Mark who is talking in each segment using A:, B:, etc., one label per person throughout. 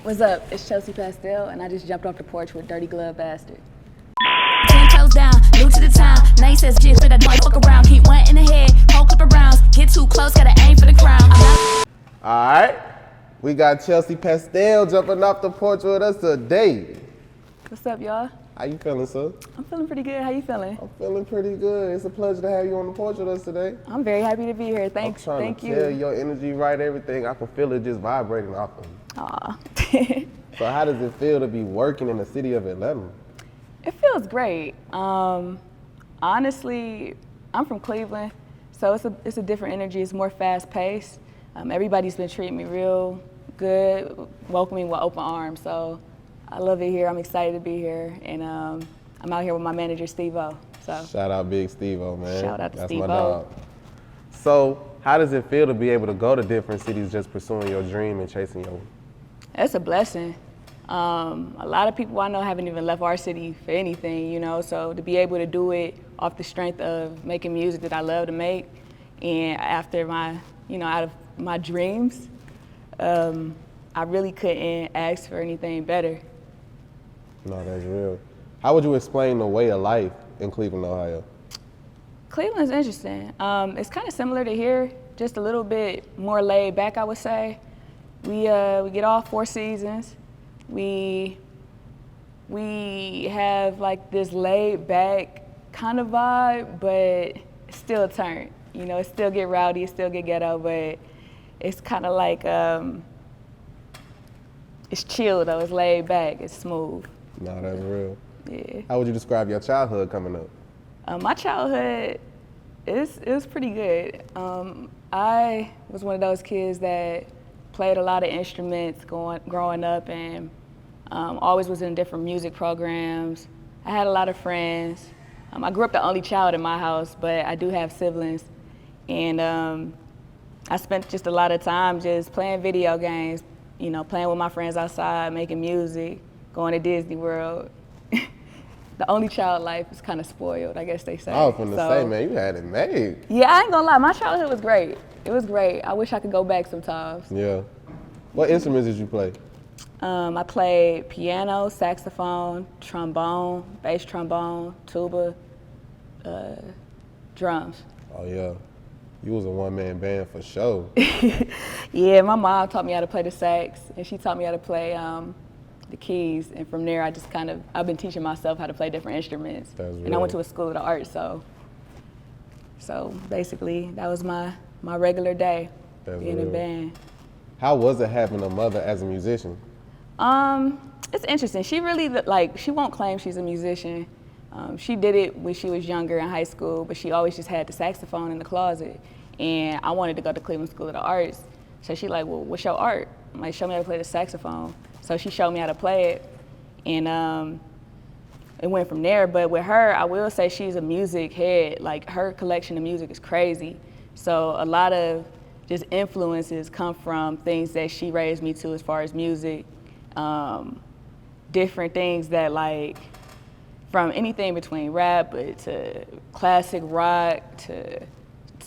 A: What's up? It's Chelsea Pastel, and I just jumped off the porch with Dirty Glove Bastard.
B: 10 toes down, new to the town. Now he says jizz, but I don't fuck around. Keep one in the head, whole clip of rounds. Get too close, gotta aim for the crown.
C: All right, we got Chelsea Pastel jumping off the porch with us today.
A: What's up, y'all?
C: How you feeling, sir?
A: I'm feeling pretty good. How you feeling?
C: I'm feeling pretty good. It's a pleasure to have you on the porch with us today.
A: I'm very happy to be here. Thank
C: I'm trying to tell your energy right, everything. I can feel it just vibrating off of you.
A: Aw.
C: So how does it feel to be working in the city of Atlanta?
A: It feels great. Honestly, I'm from Cleveland, so it's a different energy. It's more fast paced. Everybody's been treating me real good, welcoming with open arms. So I love it here. I'm excited to be here, and I'm out here with my manager, Steve-O. So
C: shout out Big Steve-O, man.
A: Shout out to
C: That's
A: Steve-O.
C: my dog. So how does it feel to be able to go to different cities just pursuing your dream and chasing your?
A: It's a blessing. A lot of people I know haven't even left our city for anything, you know, so to be able to do it off the strength of making music that I love to make, and after my, you know, out of my dreams, I really couldn't ask for anything better.
C: No, that's real. How would you explain the way of life in Cleveland, Ohio?
A: Cleveland's interesting. It's kind of similar to here, just a little bit more laid back, I would say. We get all 4 seasons. We have like this laid back kind of vibe, but it's still a turn. You know, it still get rowdy, it still get ghetto, but it's kind of like, it's chill though, it's laid back, it's smooth.
C: No, that's real.
A: Yeah.
C: How would you describe your childhood coming up?
A: My childhood, it was pretty good. I was one of those kids that played a lot of instruments growing up, and always was in different music programs. I had a lot of friends. I grew up the only child in my house, but I do have siblings. And I spent just a lot of time just playing video games, you know, playing with my friends outside, making music, going to Disney World. The only child life is kind of spoiled, I guess they say.
C: I was going to say, man, you had it made.
A: Yeah, I ain't gonna lie, my childhood was great. It was great. I wish I could go back sometimes.
C: Yeah. What instruments did you play?
A: I played piano, saxophone, trombone, bass trombone, tuba, drums.
C: Oh, yeah. You was a one-man band for sure.
A: Yeah, my mom taught me how to play the sax, and she taught me how to play the keys, and from there I've been teaching myself how to play different instruments.
C: That's
A: and
C: real.
A: I went to a school of the arts, so basically that was my regular day,
C: That's
A: being in a
C: real.
A: band.
C: How was it having a mother as a musician?
A: It's interesting. She really, she won't claim she's a musician. She did it when she was younger in high school, but she always just had the saxophone in the closet. And I wanted to go to Cleveland School of the Arts. So she like, well, what's your art? I'm like, show me how to play the saxophone. So she showed me how to play it. And it went from there. But with her, I will say she's a music head. Like, her collection of music is crazy. So a lot of just influences come from things that she raised me to as far as music. Different things that, like, from anything between rap to classic rock to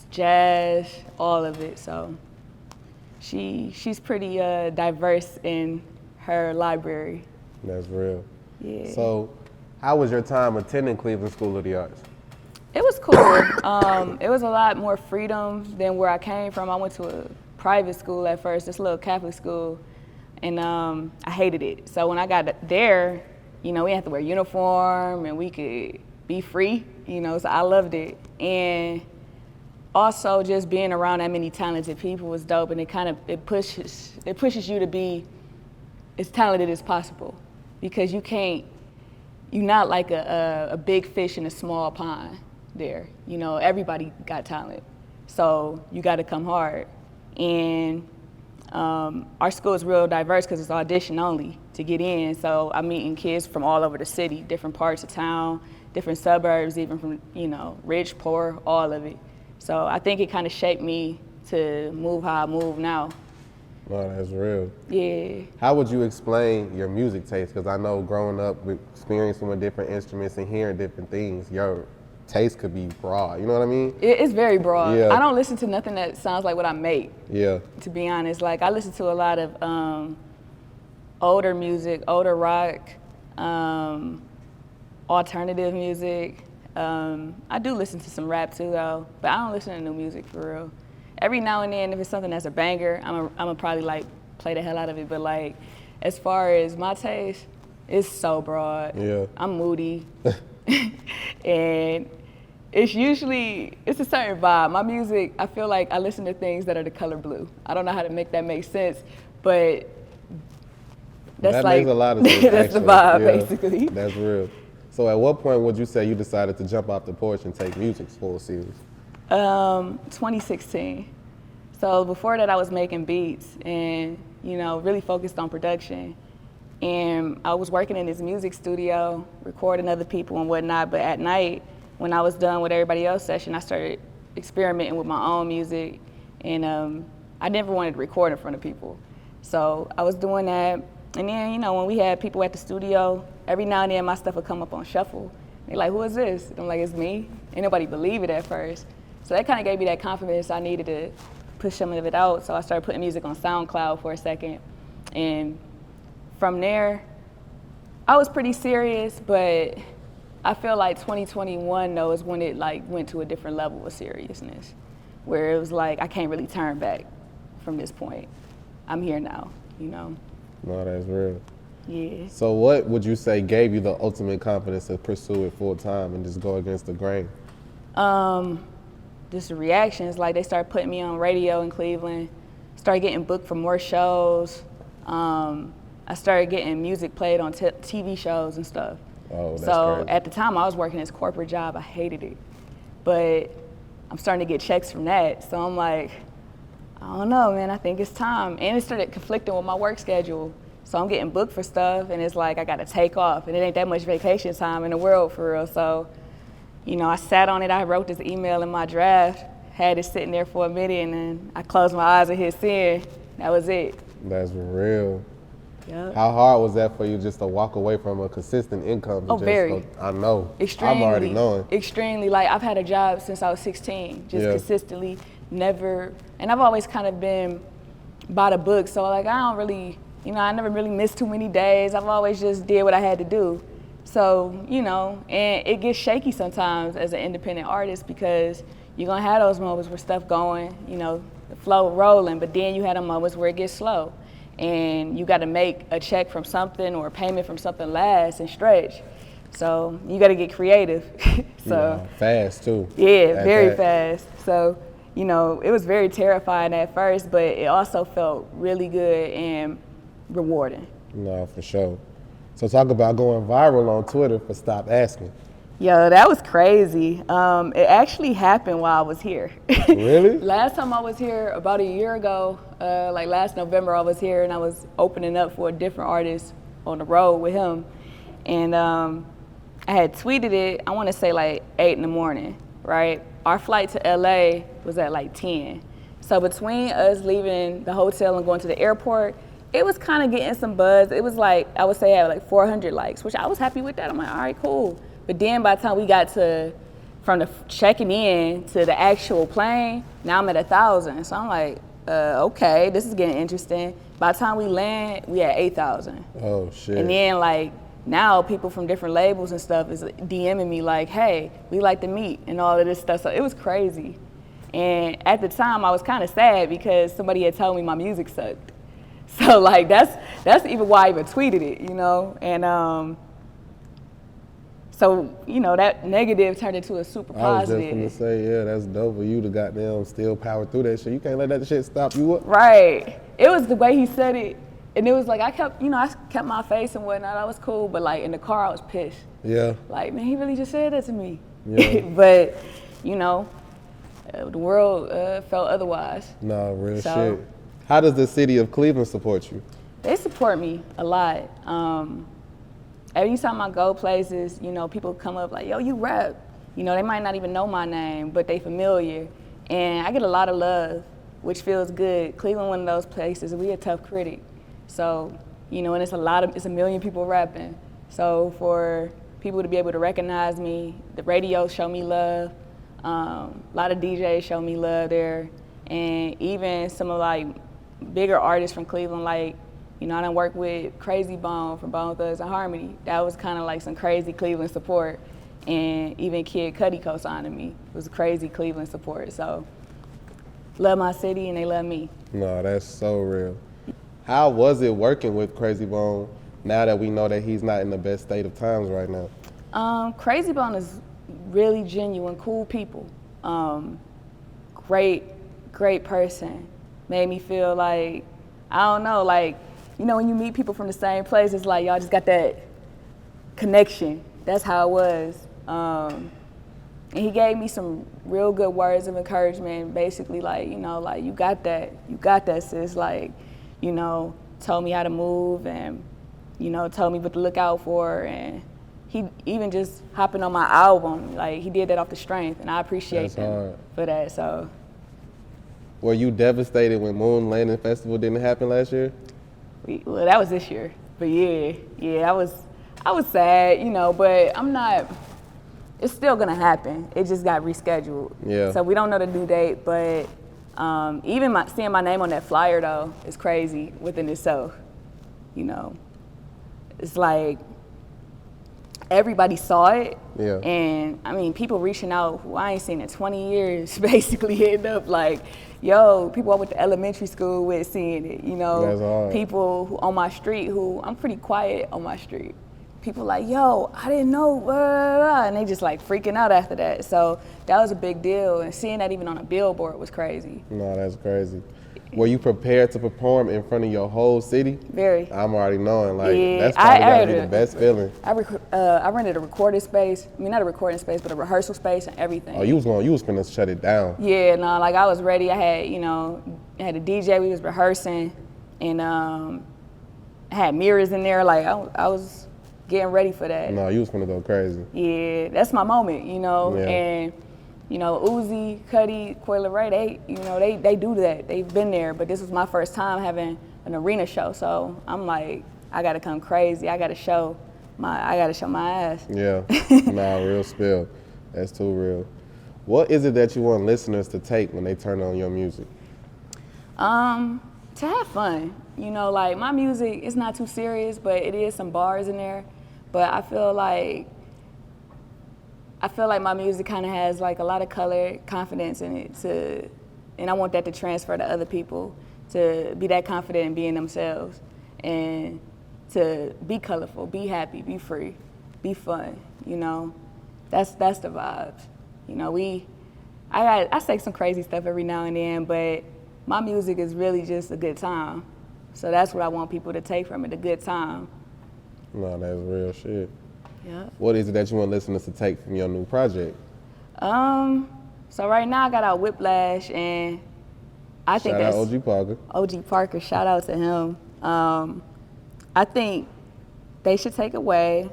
A: jazz, all of it. So she's pretty diverse in her library.
C: That's real.
A: Yeah.
C: So how was your time attending Cleveland School of the Arts?
A: It was cool. It was a lot more freedom than where I came from. I went to a private school at first, this little Catholic school, and I hated it. So when I got there, you know, we had to wear uniform and we could be free, you know, so I loved it. And also just being around that many talented people was dope, and it pushes you to be as talented as possible, because you're not like a big fish in a small pond there. You know, everybody got talent, so you got to come hard. And our school is real diverse because it's audition only to get in. So I'm meeting kids from all over the city, different parts of town, different suburbs, even from, you know, rich, poor, all of it. So I think it kind of shaped me to move how I move now.
C: No, that's real.
A: Yeah.
C: How would you explain your music taste? Because I know growing up with experiencing with different instruments and hearing different things, your taste could be broad, you know what I mean?
A: It's very broad.
C: Yeah.
A: I don't listen to nothing that sounds like what I make,
C: Yeah.
A: to be honest. Like, I listen to a lot of older music, older rock, alternative music. I do listen to some rap too though, but I don't listen to new music for real. Every now and then, if it's something that's a banger, I'm probably like play the hell out of it. But like, as far as my taste, it's so broad.
C: Yeah.
A: I'm moody, and it's a certain vibe. My music, I feel like I listen to things that are the color blue. I don't know how to make that make sense, but that
C: makes a lot of sense.
A: That's the vibe, basically.
C: That's real. So at what point would you say you decided to jump off the porch and take music full serious?
A: 2016. So before that, I was making beats and, really focused on production. And I was working in this music studio, recording other people and whatnot. But at night, when I was done with everybody else's session, I started experimenting with my own music. And I never wanted to record in front of people. So I was doing that. And then, when we had people at the studio, every now and then my stuff would come up on shuffle. They're like, who is this? And I'm like, it's me. Ain't nobody believe it at first. So that kind of gave me that confidence I needed to push some of it out. So I started putting music on SoundCloud for a second. And from there, I was pretty serious, but I feel like 2021 though is when it like went to a different level of seriousness, where it was like, I can't really turn back from this point. I'm here now,
C: No, that's real.
A: Yeah.
C: So what would you say gave you the ultimate confidence to pursue it full time and just go against the grain?
A: Just the reactions, like they started putting me on radio in Cleveland, started getting booked for more shows. I started getting music played on TV shows and stuff.
C: Oh, that's
A: so
C: crazy.
A: At the time I was working this corporate job, I hated it. But I'm starting to get checks from that. So I'm like, I don't know, man, I think it's time. And it started conflicting with my work schedule. So I'm getting booked for stuff and it's like I gotta take off and it ain't that much vacation time in the world for real. So, I sat on it, I wrote this email in my draft, had it sitting there for a minute and then I closed my eyes and hit send. That was it.
C: That's real.
A: Yep.
C: How hard was that for you just to walk away from a consistent income?
A: Very.
C: I know.
A: Extremely.
C: I'm already knowing.
A: Extremely. Like I've had a job since I was 16, just consistently, never, and I've always kind of been by the book. So like I don't really, I never really missed too many days. I've always just did what I had to do. So, and it gets shaky sometimes as an independent artist because you're gonna have those moments where stuff going, the flow rolling, but then you have the moments where it gets slow. And you gotta make a check from something or a payment from something last and stretch. So you gotta get creative. So
C: fast too.
A: Yeah, very fast. So, it was very terrifying at first, but it also felt really good and rewarding.
C: No, for sure. So talk about going viral on Twitter for Stop Asking.
A: Yo, that was crazy. It actually happened while I was here.
C: Really?
A: Last time I was here, about a year ago, like last November, I was here and I was opening up for a different artist on the road with him. And I had tweeted it, I want to say like 8 in the morning, right? Our flight to LA was at like 10. So between us leaving the hotel and going to the airport, it was kind of getting some buzz. It was like, I would say I had like 400 likes, which I was happy with that. I'm like, all right, cool. But then by the time we got from the checking in to the actual plane, now I'm at 1,000. So I'm like, okay, this is getting interesting. By the time we land, we at 8,000.
C: Oh, shit.
A: And then like, now people from different labels and stuff is DMing me like, hey, we like to meet and all of this stuff. So it was crazy. And at the time I was kind of sad because somebody had told me my music sucked. So like, that's even why I even tweeted it, And so, that negative turned into a super positive.
C: I was just gonna say, yeah, that's dope for you to goddamn still power through that shit. You can't let that shit stop you up.
A: Right. It was the way he said it. And it was like, I kept my face and whatnot. I was cool, but like in the car, I was pissed.
C: Yeah.
A: Like, man, he really just said that to me.
C: Yeah.
A: But, the world felt otherwise.
C: No, real shit. How does the city of Cleveland support you?
A: They support me a lot. Every time I go places, people come up like, yo, you rap. They might not even know my name, but they familiar. And I get a lot of love, which feels good. Cleveland, one of those places, we a tough critic. So, and it's a million people rapping. So for people to be able to recognize me, the radio show me love. A lot of DJs show me love there. And even some of like bigger artists from Cleveland, like You know, I done worked with Krayzie from Bone Thugs and Harmony. That was kind of like some crazy Cleveland support. And even Kid Cudi co-signing me. It was crazy Cleveland support. So, love my city and they love me.
C: No, that's so real. How was it working with Krayzie Bone now that we know that he's not in the best state of times right now?
A: Krayzie Bone is really genuine, cool people. Great person. Made me feel like, I don't know, like, you know, when you meet people from the same place, it's like y'all just got that connection. That's how it was. And he gave me some real good words of encouragement, basically like, you know, like, you got that, sis. Like, you know, told me how to move and, you know, told me what to look out for. And he even just hopping on my album, like, he did that off the strength, and I appreciate him for that, so.
C: Were you devastated when Moon Landing Festival didn't happen last year?
A: Well, that was this year, but yeah, I was sad, you know, but I'm not, it's still gonna happen. It just got rescheduled.
C: Yeah.
A: So we don't know the due date, but even seeing my name on that flyer though is crazy within itself, you know. It's like, everybody saw it.
C: Yeah. And
A: I mean, people reaching out who I ain't seen in 20 years basically hitting up like, yo, people I went to elementary school with seeing it, you know.
C: That's hard.
A: People who on my street who, I'm pretty quiet on my street. People like, yo, I didn't know, blah, blah, blah, and they just like freaking out after that. So that was a big deal, and seeing that even on a billboard was crazy.
C: No, that's crazy. Were you prepared to perform in front of your whole city?
A: Very.
C: I'm already knowing, like,
A: yeah,
C: that's probably gotta be the best feeling.
A: I rented a recording space. I mean, not a recording space, but a rehearsal space and everything.
C: Oh, you was finna shut it down.
A: Yeah, no, like I was ready. I had, you know, I had a DJ. We was rehearsing, and I had mirrors in there. Like I was getting ready for that.
C: No, you was finna go crazy.
A: Yeah, that's my moment, you know.
C: Yeah.
A: And you know, Uzi, Cudi, Coi Leray, they do that. They've been there, but this was my first time having an arena show. So I'm like, I gotta come crazy. I gotta show my ass.
C: Yeah, nah, real spill. That's too real. What is it that you want listeners to take when they turn on your music?
A: To have fun. You know, like my music, it's not too serious, but it is some bars in there. But I feel like my music kind of has like a lot of color, confidence in it, and I want that to transfer to other people, to be that confident in being themselves, and to be colorful, be happy, be free, be fun. You know, that's the vibes. You know, I say some crazy stuff every now and then, but my music is really just a good time. So that's what I want people to take from it, a good time.
C: No, that's real shit.
A: Yeah.
C: What is it that you want listeners to take from your new project?
A: So right now I got out Whiplash, and I think that's
C: OG Parker.
A: OG Parker, shout out to him. I think they should take away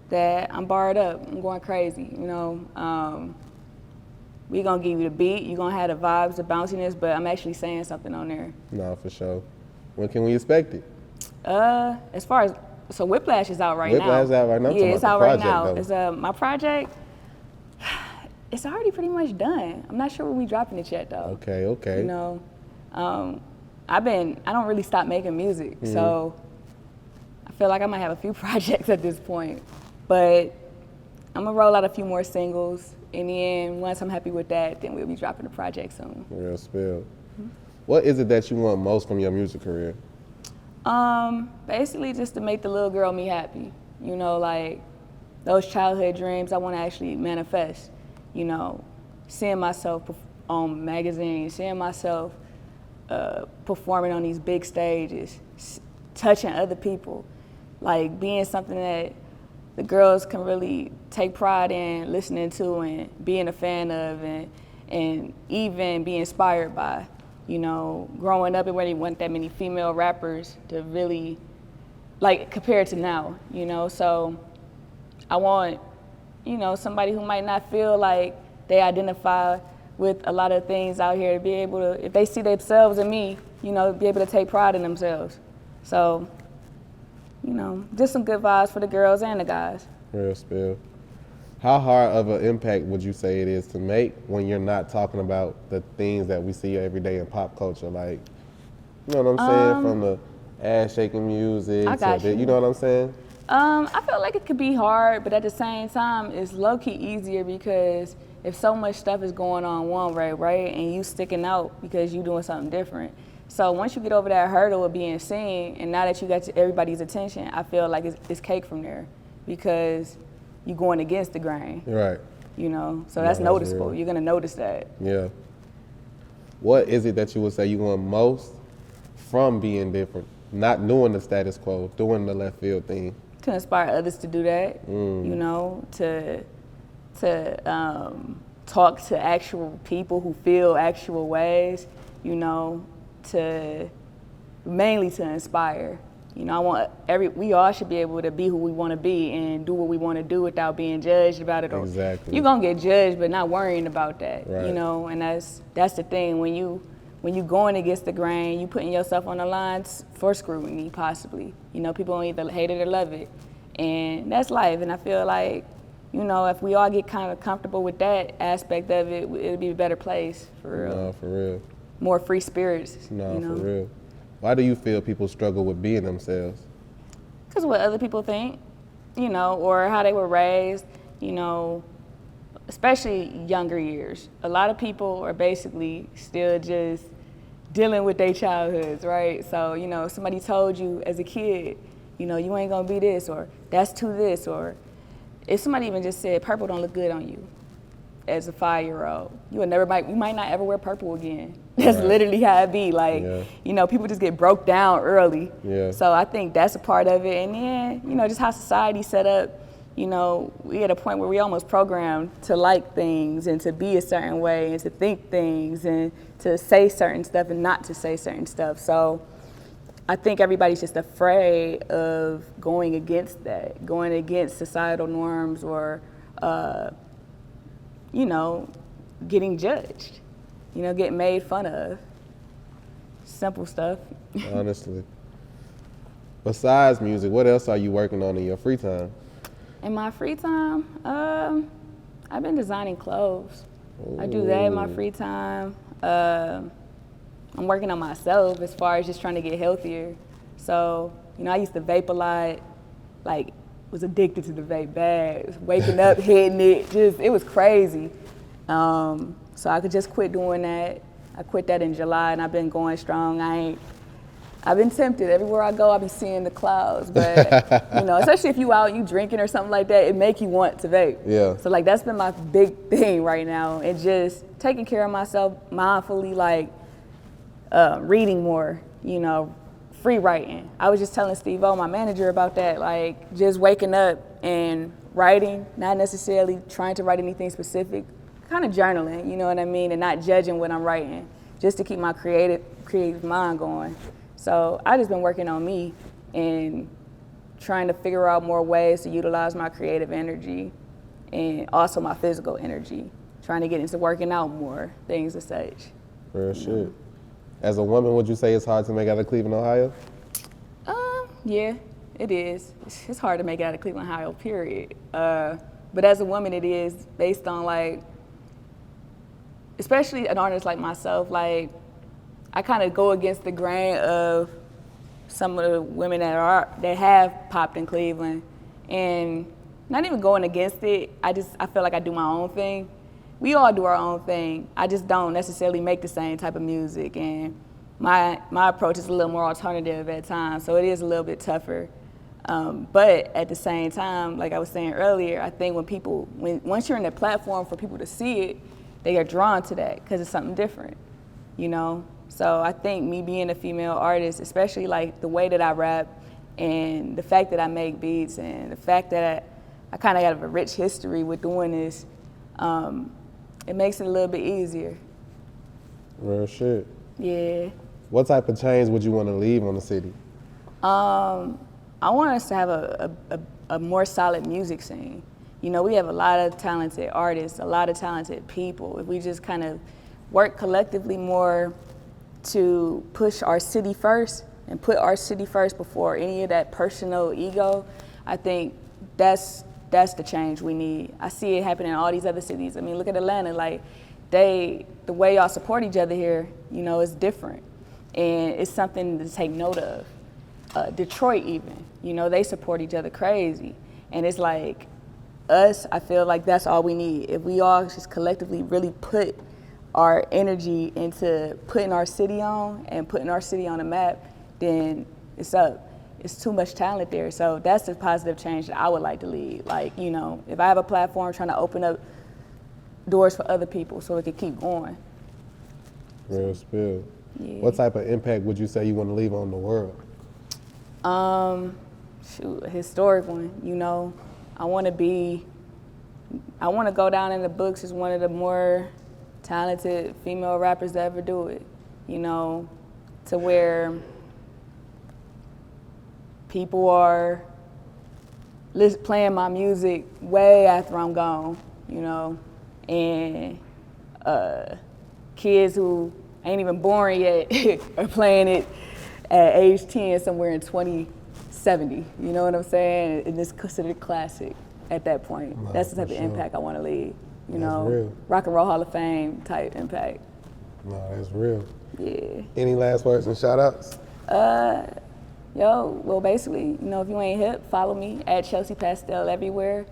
A: that I'm barred up, I'm going crazy, you know. We gonna give you the beat, you gonna have the vibes, the bounciness, but I'm actually saying something on there.
C: No, for sure. When can we expect it?
A: As far as, so Whiplash is out right now.
C: Whiplash is out right now?
A: Yeah, it's out right now.
C: Though.
A: It's my project, it's already pretty much done. I'm not sure when we dropping it yet though.
C: Okay.
A: You know, I don't really stop making music, so I feel like I might have a few projects at this point. But I'm gonna roll out a few more singles. In the end, once I'm happy with that, then we'll be dropping the project soon.
C: Real spill. What is it that you want most from your music career?
A: Basically just to make the little girl me happy. You know, like those childhood dreams I want to actually manifest. You know, seeing myself on magazines, seeing myself performing on these big stages, touching other people, like being something that the girls can really take pride in listening to and being a fan of, and even be inspired by. You know, growing up, it really wasn't that many female rappers to really, like, compared to now, you know? So I want, you know, somebody who might not feel like they identify with a lot of things out here to be able to, if they see themselves in me, you know, be able to take pride in themselves. So, you know, just some good vibes for the girls and the guys.
C: Real spill. How hard of an impact would you say it is to make when you're not talking about the things that we see every day in pop culture? Like, you know what I'm saying? From the ass shaking music.
A: I got you.
C: You know what I'm saying?
A: I feel like it could be hard, but at the same time, it's low-key easier because if so much stuff is going on one way, right, and you sticking out because you doing something different. So once you get over that hurdle of being seen, and now that you got everybody's attention, I feel like it's cake from there because you're going against the grain.
C: Right.
A: You know, so that's noticeable. You're gonna notice that.
C: Yeah. What is it that you would say you want most from being different, not doing the status quo, doing the left field thing?
A: To inspire others to do that, you know, to talk to actual people who feel actual ways, you know, mainly to inspire. You know, I want we all should be able to be who we want to be and do what we want to do without being judged about it.
C: Exactly.
A: You're gonna get judged, but not worrying about that.
C: Right.
A: You know, and that's the thing. When you going against the grain, you putting yourself on the lines for scrutiny, possibly. You know, people either hate it or love it, and that's life. And I feel like, you know, if we all get kind of comfortable with that aspect of it, it'll be a better place for real.
C: No, for real.
A: More free spirits.
C: No,
A: you know?
C: for real. Why do you feel people struggle with being themselves?
A: Because what other people think, you know, or how they were raised, you know, especially younger years. A lot of people are basically still just dealing with their childhoods, right? So, you know, somebody told you as a kid, you know, you ain't gonna be this, or that's too this, or if somebody even just said purple don't look good on you as a 5-year-old, you might not ever wear purple again. That's right. Literally how it be. Like, you know, people just get broke down early.
C: Yeah. So
A: I think that's a part of it. And then, you know, just how society's set up, you know, we at a point where we almost programmed to like things and to be a certain way and to think things and to say certain stuff and not to say certain stuff. So I think everybody's just afraid of going against that, going against societal norms or, you know, getting judged, you know, getting made fun of. Simple stuff.
C: Honestly. Besides music, what else are you working on in your free time?
A: In my free time, I've been designing clothes. Ooh. I do that in my free time. I'm working on myself as far as just trying to get healthier. So, you know, I used to vape a lot, like, was addicted to the vape bags, waking up, hitting it, it was crazy. So I could just quit doing that. I quit that in July and I've been going strong. I've been tempted. Everywhere I go, I've been seeing the clouds. But, you know, especially if you out, you drinking or something like that, it make you want to vape.
C: Yeah.
A: So, like, that's been my big thing right now. And just taking care of myself mindfully, like, reading more, you know, free writing. I was just telling Steve-O, my manager, about that, like, just waking up and writing, not necessarily trying to write anything specific, kind of journaling, you know what I mean, and not judging what I'm writing, just to keep my creative mind going. So I just been working on me and trying to figure out more ways to utilize my creative energy and also my physical energy, trying to get into working out more, things of such.
C: Real shit. As a woman, would you say it's hard to make out of Cleveland, Ohio?
A: Yeah, it is. It's hard to make it out of Cleveland, Ohio, period. But as a woman, it is based on, like, especially an artist like myself, like, I kind of go against the grain of some of the women that have popped in Cleveland, and not even going against it. I feel like I do my own thing. We all do our own thing. I just don't necessarily make the same type of music, and my approach is a little more alternative at times, so it is a little bit tougher. But at the same time, like I was saying earlier, I think once you're in the platform for people to see it, they are drawn to that because it's something different, you know? So I think me being a female artist, especially like the way that I rap and the fact that I make beats and the fact that I kind of have a rich history with doing this, it makes it a little bit easier.
C: Real shit.
A: Yeah.
C: What type of change would you want to leave on the city?
A: I want us to have a more solid music scene. You know, we have a lot of talented artists, a lot of talented people. If we just kind of work collectively more to push our city first and put our city first before any of that personal ego, I think that's the change we need. I see it happen in all these other cities. I mean, look at Atlanta. Like, the way y'all support each other here, you know, is different. And it's something to take note of. Detroit even, you know, they support each other crazy. And it's like, us, I feel like that's all we need. If we all just collectively really put our energy into putting our city on and putting our city on the map, then it's up. It's too much talent there. So that's the positive change that I would like to lead. Like, you know, if I have a platform trying to open up doors for other people so it can keep going.
C: Real spill.
A: Yeah.
C: What type of impact would you say you want to leave on the world?
A: Shoot, a historic one, you know. I want to go down in the books as one of the more talented female rappers to ever do it, you know, to where people are playing my music way after I'm gone, you know, and kids who ain't even born yet are playing it at age 10 somewhere in 2070, you know what I'm saying? And it's considered classic at that point. No, that's the type of impact I want to leave, you know?
C: Real.
A: Rock and Roll Hall of Fame type impact.
C: No, that's real.
A: Yeah.
C: Any last words and shout outs?
A: Well, basically, you know, if you ain't hip, follow me at Chelsea Pastel everywhere.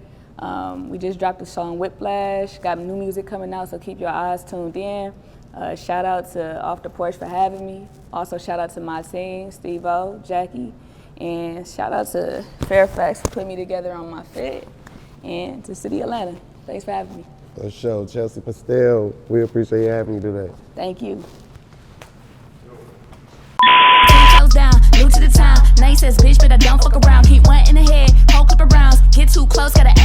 A: We just dropped the song Whiplash, got new music coming out, so keep your eyes tuned in. Shout out to Off the Porch for having me. Also shout out to my team, Steve-O, Jackie, and shout out to Fairfax for putting me together on my fit, and to City Atlanta. Thanks for having me.
C: For sure, Chelsea Pastel, we appreciate you having me do that.
A: Thank you.
B: 10 toes down, new to the town. Nice ass bitch, but I don't fuck around. Keep one in the head, whole clip of rounds. Get too close, gotta aim.